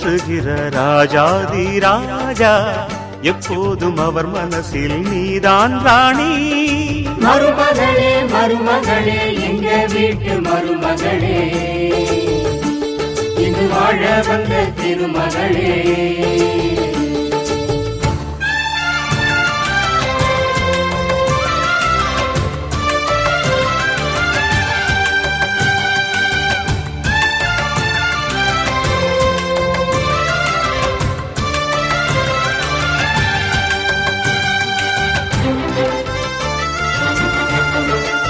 பேசுகிற ராஜாதி ராஜா, எப்போதும் அவர் மனசில் நீதான் ராணி. மருமகளே மருமகளே எங்க வீட்டு மருமகளே, இங்கு வாழ வந்த திருமகளே.